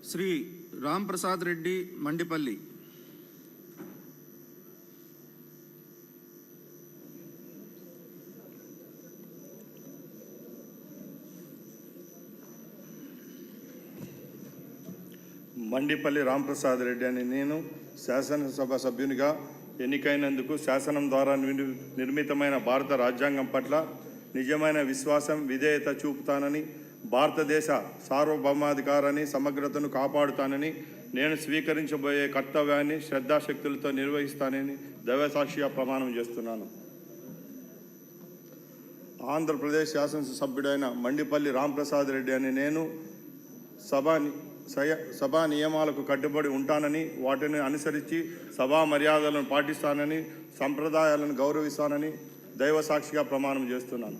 శ్రీ రామ్ ప్రసాద్ రెడ్డి మండిపల్లి, మండిపల్లి రాంప్రసాద్ రెడ్డి అని నేను శాసనసభ సభ్యునిగా ఎన్నికైనందుకు శాసనం ద్వారా నిర్మితమైన భారత రాజ్యాంగం పట్ల నిజమైన విశ్వాసం, విధేయత చూపుతానని, భారతదేశ సార్వభౌమాధికారాన్ని, సమగ్రతను కాపాడుతానని, నేను స్వీకరించబోయే కర్తవ్యాన్ని శ్రద్ధాశక్తులతో నిర్వహిస్తానని దైవసాక్షిగా ప్రమాణం చేస్తున్నాను. ఆంధ్రప్రదేశ్ శాసనసభ్యుడైన మండిపల్లి రాంప్రసాద్ రెడ్డి అని నేను సభా నియమాలకు కట్టుబడి ఉంటానని, వాటిని అనుసరించి సభా మర్యాదలను పాటిస్తానని, సంప్రదాయాలను గౌరవిస్తానని దైవసాక్షిగా ప్రమాణం చేస్తున్నాను.